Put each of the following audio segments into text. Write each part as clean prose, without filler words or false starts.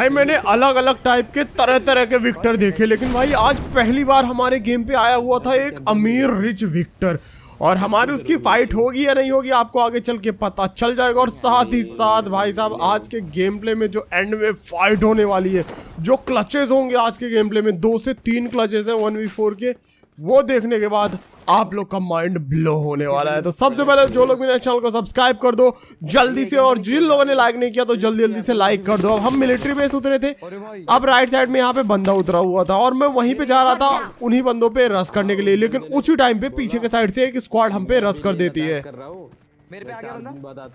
भाई मैंने अलग अलग टाइप के तरह तरह के विक्टर देखे, लेकिन भाई आज पहली बार हमारे गेम पे आया हुआ था एक अमीर रिच विक्टर। और हमारी उसकी फाइट होगी या नहीं होगी आपको आगे चल के पता चल जाएगा। और साथ ही साथ भाई साहब आज के गेम प्ले में जो एंड में फाइट होने वाली है, जो क्लचेस होंगे आज के गेम प्ले में, 2 से 3 क्लचेस हैं 1v4 के, वो देखने के बाद आप लोग का माइंड ब्लो होने वाला है। तो सबसे पहले जो लोग मेरे चैनल को सब्सक्राइब कर दो जल्दी से, और जिन लोगों ने लाइक नहीं किया तो जल्दी जल्दी से लाइक कर दो। अब हम मिलिट्री बेस उतरे थे, अब राइट साइड में यहाँ पे बंदा उतरा हुआ था और मैं वहीं पे जा रहा था उन्हीं बंदों पे रश करने के लिए, लेकिन उसी टाइम पे पीछे के साइड से एक स्क्वाड हम पे रश कर देती है। मेरे पे आ गया बंदा।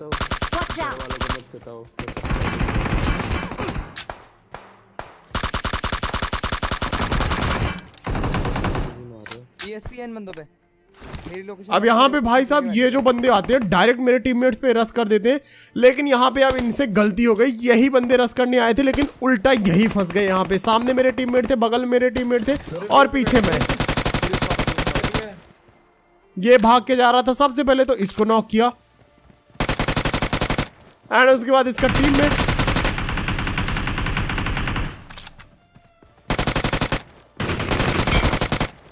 ESPN बंदों पे मेरी लोकेशन। अब यहाँ पे भाई साहब ये जो बंदे आते हैं डायरेक्ट मेरे टीममेट्स पे रश कर देते हैं, लेकिन यहाँ पे अब इनसे गलती हो गई। यही बंदे रश करने आए थे लेकिन उल्टा यही फंस गए। यहाँ पे सामने मेरे टीममेट थे, बगल में मेरे टीममेट थे और पीछे मैं। ये भाग के जा रहा था, सबसे पहले तो इसको नॉक किया एंड उसके बाद इसका टीममेट।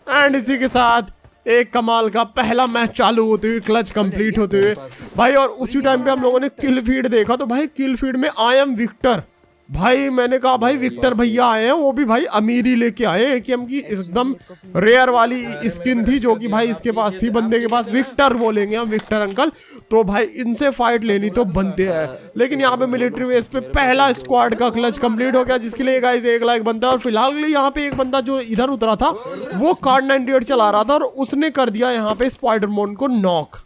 एंड इसी के साथ एक कमाल का पहला मैच चालू होते हुए, क्लच कंप्लीट होते हुए भाई। और उसी टाइम पे हम लोगों ने किल फीड देखा, तो भाई किल फीड में आई एम विक्टर। भाई मैंने कहा भाई विक्टर भैया आए हैं, वो भी भाई अमीरी लेके आए हैं कि हम की एकदम रेयर वाली स्किन थी जो कि भाई इसके पास थी, बंदे के पास। विक्टर बोलेंगे हम, विक्टर अंकल। तो भाई इनसे फाइट लेनी तो बनते हैं, लेकिन यहाँ पे मिलिट्री बेस पे पहला स्क्वाड का क्लच कंप्लीट हो गया, जिसके लिए गाइस 1 लाख बनता है। और फिलहाल के लिए यहाँ पे एक बंदा जो इधर उतरा था वो कार्ड 98 चला रहा था और उसने कर दिया यहाँ पे स्पाइडरमैन को नॉक।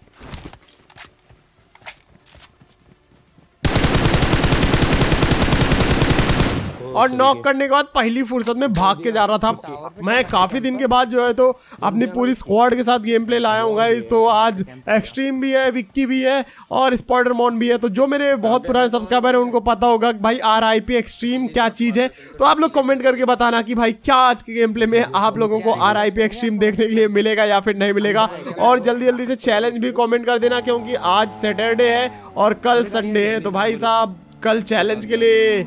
और नॉक करने के बाद पहली फुर्सत में भाग के जा रहा था। मैं काफी दिन के बाद जो है तो अपनी पूरी स्क्वाड के साथ गेम प्ले लाया हूँ गाइस। तो आज एक्सट्रीम भी है, विक्की भी है और स्पाइडरमैन भी है। तो जो मेरे बहुत पुराने सब्सक्राइबर है उनको पता होगा कि भाई RIP एक्सट्रीम क्या चीज है। तो आप लोग कमेंट करके बताना कि भाई क्या आज के गेम प्ले में आप लोगों को RIP एक्सट्रीम देखने के लिए मिलेगा या फिर नहीं मिलेगा। और जल्दी जल्दी से चैलेंज भी कॉमेंट कर देना, क्योंकि आज सैटरडे है और कल संडे है। तो भाई साहब कल चैलेंज के लिए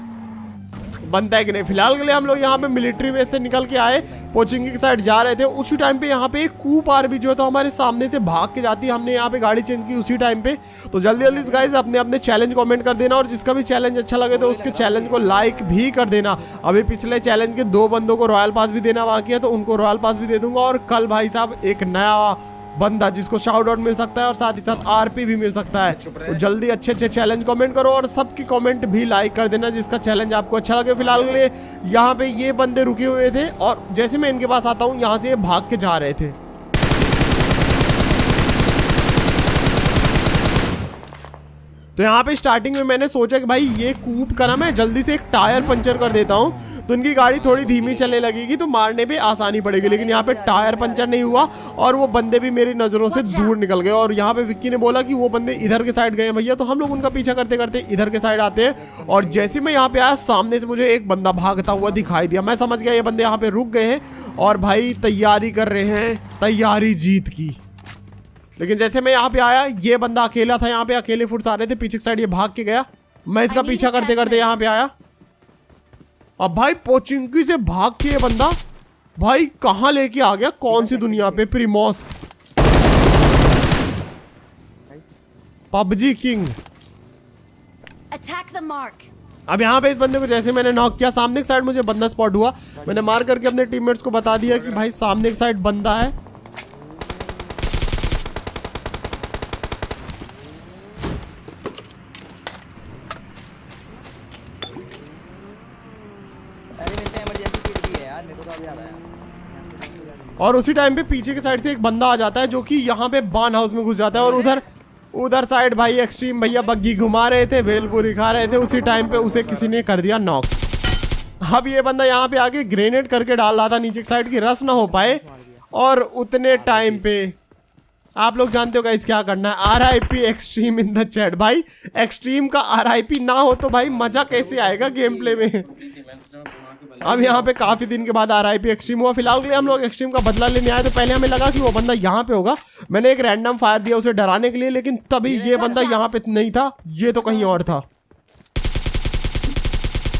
बनता है कि नहीं। फिलहाल के लिए हम लोग यहाँ पे मिलिट्री बेस से निकल के आए, पोचिंगी की साइड जा रहे थे। उसी टाइम पे यहाँ पे एक कूप आर भी जो है तो हमारे सामने से भाग के जाती है। हमने यहाँ पे गाड़ी चेंज की उसी टाइम पे। तो जल्दी जल्दी गाइस अपने अपने चैलेंज कमेंट कर देना, और जिसका भी चैलेंज अच्छा लगे तो उसके चैलेंज को लाइक भी कर देना। अभी पिछले चैलेंज के 2 बंदों को रॉयल पास भी देना बाकी है, तो उनको रॉयल पास भी दे दूंगा। और कल भाई साहब एक नया बंदा जिसको शाउट आउट मिल सकता है और साथ ही साथ RP भी मिल सकता है। तो जल्दी अच्छे अच्छे चैलेंज कमेंट करो और सबकी कमेंट भी लाइक कर देना जिसका चैलेंज आपको अच्छा लगे। फिलहाल के लिए यहाँ पे ये बंदे रुके हुए थे और जैसे मैं इनके पास आता हूँ यहाँ से ये भाग के जा रहे थे। तो यहाँ पे स्टार्टिंग में मैंने सोचा कि भाई ये कूप का ना मैं जल्दी से एक टायर पंचर कर देता हूँ, तो इनकी गाड़ी थोड़ी धीमी चलने लगेगी तो मारने पे आसानी पड़ेगी। लेकिन यहाँ पे टायर पंचर नहीं हुआ और वो बंदे भी मेरी नज़रों से दूर निकल गए। और यहाँ पे विक्की ने बोला कि वो बंदे इधर के साइड गए हैं भैया, तो हम लोग उनका पीछा करते करते इधर के साइड आते हैं। और जैसे मैं यहाँ पे आया सामने से मुझे एक बंदा भागता हुआ दिखाई दिया। मैं समझ गया ये बंदे यहाँ पे रुक गए हैं और भाई तैयारी कर रहे हैं, तैयारी जीत की। लेकिन जैसे मैं यहाँ पे आया ये बंदा अकेला था, यहाँ पे अकेले फुट आ रहे थे, पीछे साइड ये भाग के गया। मैं इसका पीछा करते करते यहाँ पे आया। अब भाई पोचिंकी से भाग के ये बंदा भाई कहाँ लेके आ गया, कौन सी दुनिया पे, प्रीमोस PUBG किंग। अब यहाँ पे इस बंदे को जैसे मैंने नॉक किया, सामने की साइड मुझे बंदा स्पॉट हुआ। मैंने मार करके अपने टीममेट्स को बता दिया कि भाई सामने की साइड बंदा है। और उसी टाइम पे पीछे के साइड से एक बंदा आ जाता है जो कि यहाँ पे बान हाउस में घुस जाता है। और उधर साइड भाई एक्सट्रीम भैया बग्गी घुमा रहे थे, भेलपुरी खा रहे थे। उसी टाइम पे उसे किसी ने कर दिया नॉक। अब ये बंदा यहाँ पे आके ग्रेनेड करके डाल रहा था नीचे की साइड की, रस ना हो पाए। और उतने टाइम पे आप लोग जानते हो गाइस क्या करना है, RIP extreme in the chat. भाई एक्सट्रीम का RIP ना हो तो भाई मजा कैसे आएगा गेम प्ले में। अब यहाँ पे काफी दिन के बाद RIP एक्सट्रीम हुआ। फिलहाल के लिए हम लोग एक्सट्रीम का बदला लेने आए। तो पहले हमें लगा कि वो बंदा यहाँ पे होगा, मैंने एक रैंडम फायर दिया उसे डराने के लिए, लेकिन तभी ये बंदा यहाँ पे नहीं था, ये तो कहीं और था।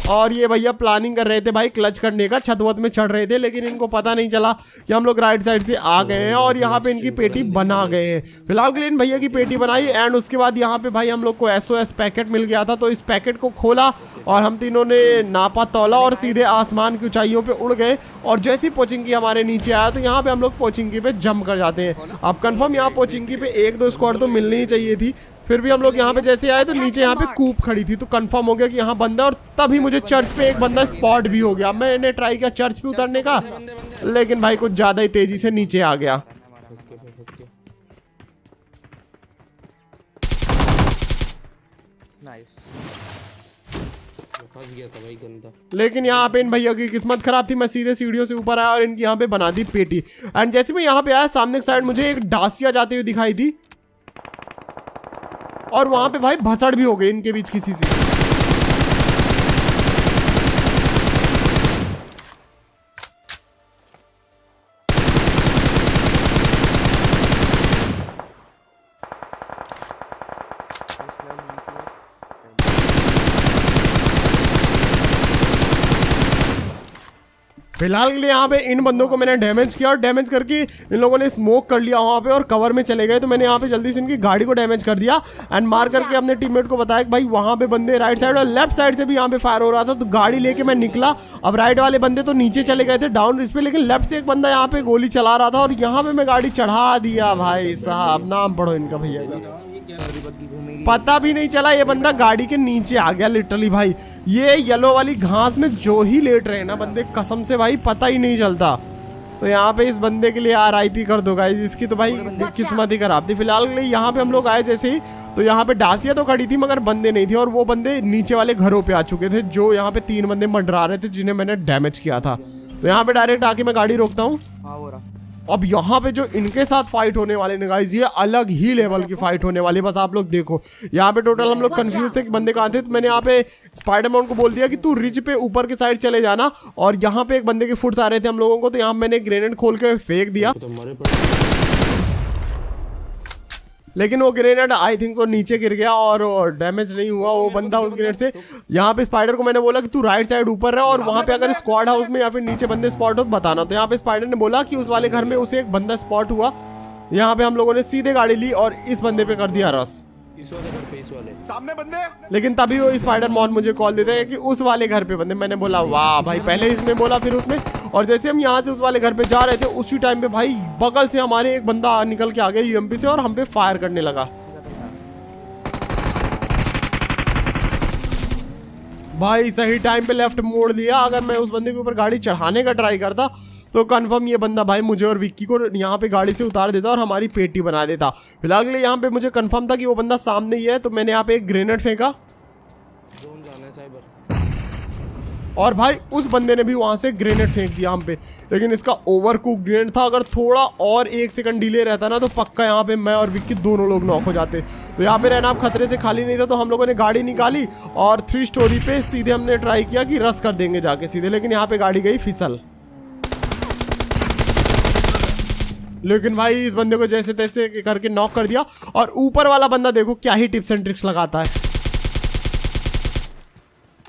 और ये भैया प्लानिंग कर रहे थे भाई क्लच करने का, छत वत में चढ़ रहे थे, लेकिन इनको पता नहीं चला कि हम लोग राइट साइड से आ गए हैं और यहाँ पे इनकी पेटी बना गए हैं। फिलहाल के लिए इन भैया की पेटी बनाई एंड उसके बाद यहाँ पे भाई हम लोग को SOS पैकेट मिल गया था, तो इस पैकेट को खोला और हम तीनों ने नापा तौला और सीधे आसमान की ऊंचाइयों पे उड़ गए। और जैसी पोचिंकी हमारे नीचे आया तो यहाँ पे हम लोग पोचिंकी पे जंप कर जाते हैं। अब कंफर्म यहाँ पोचिंकी पे 1-2 स्क्वाड तो मिलनी ही चाहिए थी, फिर भी हम लोग यहाँ पे जैसे आए तो नीचे यहाँ पे कूप खड़ी थी, तो कंफर्म हो गया कि यहाँ बंदा, और तभी मुझे चर्च पे एक बंदा स्पॉट भी हो गया। मैंने ट्राई किया चर्च पे उतरने का, लेकिन भाई कुछ ज्यादा ही तेजी से नीचे आ गया। फंस गया था भाई गंदा। लेकिन यहाँ पे इन भैया की किस्मत खराब थी, मैं सीधे सीढ़ियों से ऊपर आया और इनकी यहाँ पे बना दी पेटी। एंड जैसे मैं यहाँ पे आया सामने की साइड मुझे एक डासिया जाते हुए दिखाई थी और वहां पे भाई भसड़ भी हो गई इनके बीच किसी से। फिलहाल के लिए यहाँ पे इन बंदों को मैंने डैमेज किया और डैमेज करके इन लोगों ने स्मोक कर लिया वहाँ पे और कवर में चले गए, तो मैंने यहाँ पे जल्दी से इनकी गाड़ी को डैमेज कर दिया एंड मार करके अपने टीममेट को बताया कि भाई वहाँ पे बंदे राइट साइड और लेफ्ट साइड से भी यहाँ पे फायर हो रहा था, तो गाड़ी लेके मैं निकला। अब राइट वाले बंदे तो नीचे चले गए थे डाउन रिस्क पे, लेकिन लेफ्ट से एक बंदा यहाँ पे गोली चला रहा था और यहाँ पे मैं गाड़ी चढ़ा दिया। भाई साहब नाम पढ़ो इनका भैया का, पता भी नहीं चला ये बंदा गाड़ी के नीचे आ गया लिटरली। भाई ये येलो वाली घास में जो ही लेट रहे ना बंदे, कसम से भाई पता ही नहीं चलता। तो यहाँ पे इस बंदे के लिए RIP कर दो गाइस, इसकी तो भाई किस्मत ही खराब थी। फिलहाल के लिए यहाँ पे हम लोग आए जैसे ही, तो यहाँ पे डासिया तो खड़ी थी मगर बंदे नहीं थे और वो बंदे नीचे वाले घरों पे आ चुके थे, जो यहाँ पे 3 बंदे मंडरा रहे थे जिन्हें मैंने डैमेज किया था। तो यहाँ पे डायरेक्ट आके मैं गाड़ी रोकता हूँ। अब यहाँ पे जो इनके साथ फाइट होने वाले ने गाइस, ये अलग ही लेवल की फाइट होने वाली है, बस आप लोग देखो। यहाँ पे टोटल हम लोग कंफ्यूज थे कि बंदे कहाँ थे, तो मैंने यहाँ पे स्पाइडरमैन को बोल दिया कि तू रिज पे ऊपर के साइड चले जाना, और यहाँ पे एक बंदे के फुट्स आ रहे थे हम लोगों को, तो यहाँ मैंने ग्रेनेड खोल के फेंक दिया, लेकिन वो ग्रेनेड आई थिंक वो नीचे गिर गया और डैमेज नहीं हुआ वो बंदा उस ग्रेनेड से। यहाँ पे स्पाइडर को मैंने बोला कि तू राइट साइड ऊपर रह और वहाँ पे अगर स्क्वाड हाउस में या फिर नीचे बंदे स्पॉट हो तो बताना। तो यहाँ पे स्पाइडर ने बोला कि उस वाले घर में उसे एक बंदा स्पॉट हुआ। यहाँ पे हम लोगों ने सीधे गाड़ी ली और इस बंदे पे कर दिया रस। इस वाले सामने बंदे, लेकिन तभी वो स्पाइडर मॉन मुझे कॉल देते हैं कि उस वाले घर पे बंदे। मैंने बोला वाह भाई, पहले इसने बोला फिर उसने, और जैसे हम यहाँ से उस वाले घर पे जा रहे थे उसी टाइम पे भाई बगल से हमारे एक बंदा निकल के आ गया UMP से और हम पे फायर करने लगा। भाई सही टाइम पे लेफ्ट मोड़ लिया, अगर मैं उस बंदे के ऊपर गाड़ी चढ़ाने का ट्राई करता तो कंफर्म ये बंदा भाई मुझे और विक्की को यहाँ पे गाड़ी से उतार देता और हमारी पेटी बना देता। फिलहाल के लिए यहाँ पे मुझे कंफर्म था कि वो बंदा सामने ही है, तो मैंने यहाँ पे एक ग्रेनेड फेंका और भाई उस बंदे ने भी वहां से ग्रेनेड फेंक दिया हम पे, लेकिन इसका ओवर कुक ग्रेनेड था। अगर थोड़ा और 1 सेकंड डिले रहता ना तो पक्का यहाँ पे मैं और विक्की दोनों लोग नॉक हो जाते। तो यहाँ पे रहना अब खतरे से खाली नहीं था, तो हम लोगों ने गाड़ी निकाली और 3 स्टोरी पे सीधे हमने ट्राई किया कि रस कर देंगे जाके सीधे, लेकिन यहाँ पे गाड़ी गई फिसल। लेकिन भाई इस बंदे को जैसे तैसे करके नॉक कर दिया। और ऊपर वाला बंदा देखो क्या ही टिप्स एंड ट्रिक्स लगाता है।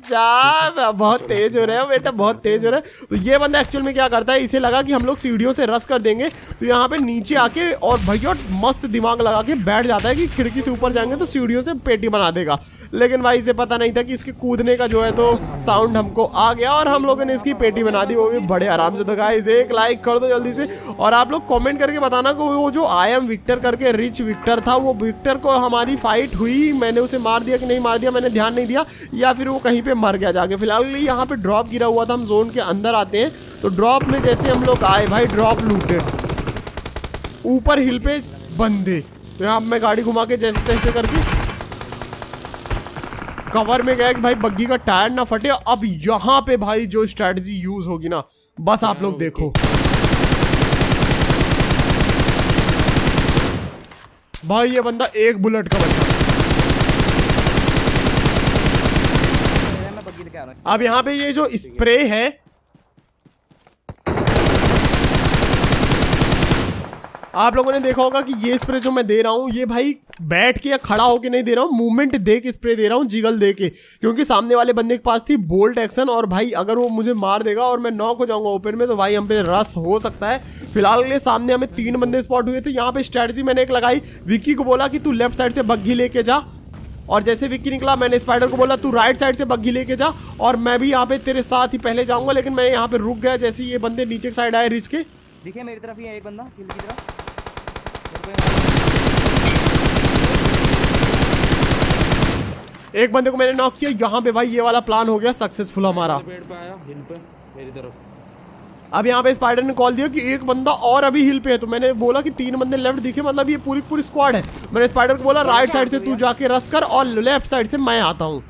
जा बहुत तेज हो रहे हो बेटा, बहुत तेज हो रहा है। तो ये बंदा एक्चुअल में क्या करता है, इसे लगा कि हम लोग सीढ़ियों से रस कर देंगे, तो यहाँ पे नीचे आके और भैया मस्त दिमाग लगा के बैठ जाता है कि खिड़की से ऊपर जाएंगे तो सीढ़ियों से पेटी बना देगा। लेकिन भाई इसे पता नहीं था कि इसके कूदने का जो है तो साउंड हमको आ गया और हम लोगों ने इसकी पेटी बना दी, वो भी बड़े आराम से। तो गाइस एक लाइक कर दो जल्दी से, और आप लोग कमेंट करके बताना कि वो जो आई एम विक्टर करके रिच विक्टर था, वो विक्टर को हमारी फाइट हुई, मैंने उसे मार दिया कि नहीं मार दिया, मैंने ध्यान नहीं दिया, या फिर वो कहीं पे मर गया जाके। फिलहाल यहाँ पे ड्रॉप गिरा हुआ था, हम जोन के अंदर आते हैं तो ड्रॉप में जैसे हम लोग आए भाई ड्रॉप लूटेड, ऊपर हिल पे बंदे। तो यहाँ मैं गाड़ी घुमा के जैसे तैसे करके कवर में गया कि भाई बग्गी का टायर ना फटे। अब यहाँ पे भाई जो स्ट्रेटजी यूज होगी ना, बस आप लोग देखो। भाई ये बंदा एक बुलेट का बचा। अब यहाँ पे ये जो स्प्रे है, आप लोगों ने देखा होगा कि ये स्प्रे जो मैं दे रहा हूँ ये भाई बैठ के या खड़ा होके नहीं दे रहा हूँ, मूवमेंट दे के स्प्रे दे रहा हूँ, जिगल दे के, क्योंकि सामने वाले बंदे के पास थी बोल्ट एक्शन और भाई अगर वो मुझे मार देगा और मैं नॉक हो जाऊंगा ओपन में तो भाई हम पे रस हो सकता है। फिलहाल के लिए सामने हमें 3 बंदे स्पॉट हुए थे। यहाँ पे स्ट्रेटजी मैंने एक लगाई, विक्की को बोला कि तू लेफ्ट साइड से बग्घी लेके जा, और जैसे विक्की निकला मैंने स्पाइडर को बोला तू राइट साइड से बग्घी लेके जा, और मैं भी यहाँ पे तेरे साथ ही पहले जाऊंगा, लेकिन मैं यहाँ पे रुक गया जैसे ये बंदे नीचे की साइड आए रिच के। देखिए मेरी तरफ ही है एक बंदा किल की तरफ। एक बंदे को मैंने नॉक किया। यहाँ पे भाई ये वाला प्लान हो गया सक्सेसफुल हमारा। पेड़ पे आया हिल पे मेरी तरफ। अब यहाँ पे स्पाइडर ने कॉल दिया कि एक बंदा और अभी हिल पे है, तो मैंने बोला कि 3 बंदे लेफ्ट दिखे, मतलब ये पूरी पूरी स्क्वाड है। मैंने स्पाइडर को बोला राइट साइड से तू जाके रश कर और लेफ्ट साइड से मैं आता हूँ।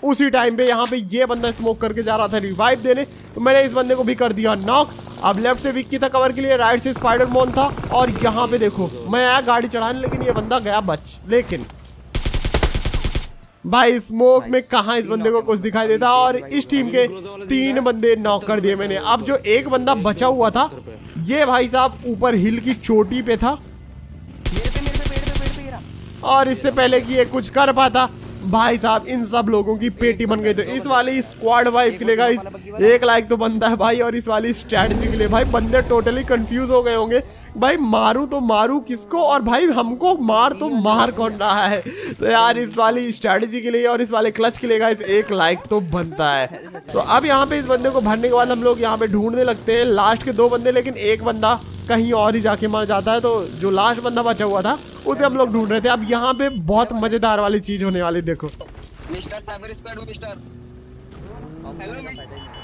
उसी टाइम पे यहाँ पे ये बंदा स्मोक करके जा रहा था रिवाइव देने, तो मैंने इस बंदे को भी कर दिया नॉक। अब लेफ्ट से विक्की था कवर के लिए, राइट से स्पाइडर मोन था, और यहाँ पे देखो मैं आया गाड़ी चढ़ाने, लेकिन ये बंदा गया बच। लेकिन भाई स्मोक में कहाँ इस बंदे को कुछ दिखाई देता, और इस टीम के 3 बंदे नॉक कर दिए मैंने। अब जो एक बंदा बचा हुआ था ये भाई साहब ऊपर हिल की चोटी पे था, और इससे पहले कि ये कुछ कर पाता भाई साहब इन सब लोगों की पेटी बन गई। तो इस वाली स्क्वाड वाइफ के लिए गाइस 1 लाइक तो बनता है भाई, और इस वाली स्ट्रैटेजी के लिए भाई बंदे टोटली कंफ्यूज हो गए होंगे भाई मारूं तो मारूं किसको, और भाई हमको मार तो मार कौन रहा है। तो यार इस वाली स्ट्रैटेजी के लिए और इस वाले क्लच के लिए गाइस 1 लाइक तो बनता है। तो अब यहाँ पे इस बंदे को भरने के बाद हम लोग यहाँ पे ढूंढने लगते हैं लास्ट के 2 बंदे, लेकिन एक बंदा कहीं और ही जाके मर जाता है। तो जो लास्ट बंदा बचा हुआ था उसे हम लोग ढूंढ रहे थे। अब यहाँ पे बहुत मजेदार वाली चीज होने वाली, देखो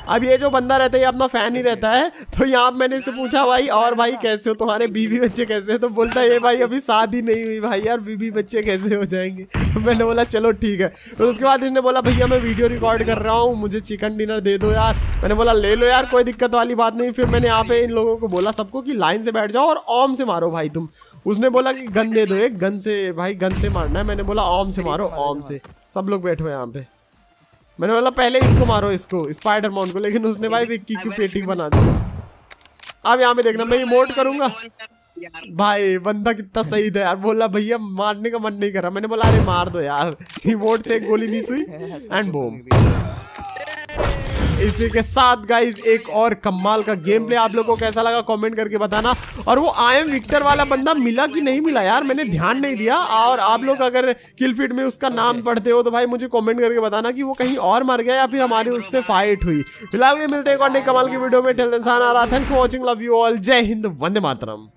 अब ये जो बंदा रहता है ये अपना फैन ही रहता है। तो यहाँ मैंने इससे पूछा भाई और भाई कैसे हो, तुम्हारे बीवी बच्चे कैसे हैं? तो बोलता है ये भाई अभी शादी नहीं हुई भाई, यार बीवी बच्चे कैसे हो जाएंगे। तो मैंने बोला चलो ठीक है। तो उसके बाद इसने बोला भैया मैं वीडियो रिकॉर्ड कर रहा हूँ, मुझे चिकन डिनर दे दो यार। मैंने बोला ले लो यार, कोई दिक्कत वाली बात नहीं। फिर मैंने यहाँ पे इन लोगों को बोला सबको कि लाइन से बैठ जाओ और ऑम से मारो भाई तुम। उसने बोला कि गन दे दो एक, गन से भाई गन से मारना है। मैंने बोला ऑम से मारो, ऑम से। सब लोग बैठो यहाँ पे। मैंने बोला पहले इसको मारो, इसको स्पाइडर मॉन को, लेकिन उसने भाई विक्की की पेटी बना दी। अब यहाँ पे देखना मैं इमोट करूंगा भाई, बंदा कितना सही था यार। बोला भैया मारने का मन नहीं कर रहा। मैंने बोला अरे मार दो यार। इमोट से एक गोली मिस हुई एंड बूम। इसी के साथ गाइस एक और कमाल का गेम प्ले आप लोगों को कैसा लगा कमेंट करके बताना। और वो आई एम विक्टर वाला बंदा मिला कि नहीं मिला यार, मैंने ध्यान नहीं दिया। और आप लोग अगर किल फीड में उसका नाम पढ़ते हो तो भाई मुझे कमेंट करके बताना कि वो कहीं और मर गया या फिर हमारी उससे फाइट हुई। फिलहाल मिलते हैं एक और नई कमाल की वीडियो में। Till then sayonara, thanks for watching, love you all, जय हिंद, वंदे मातरम।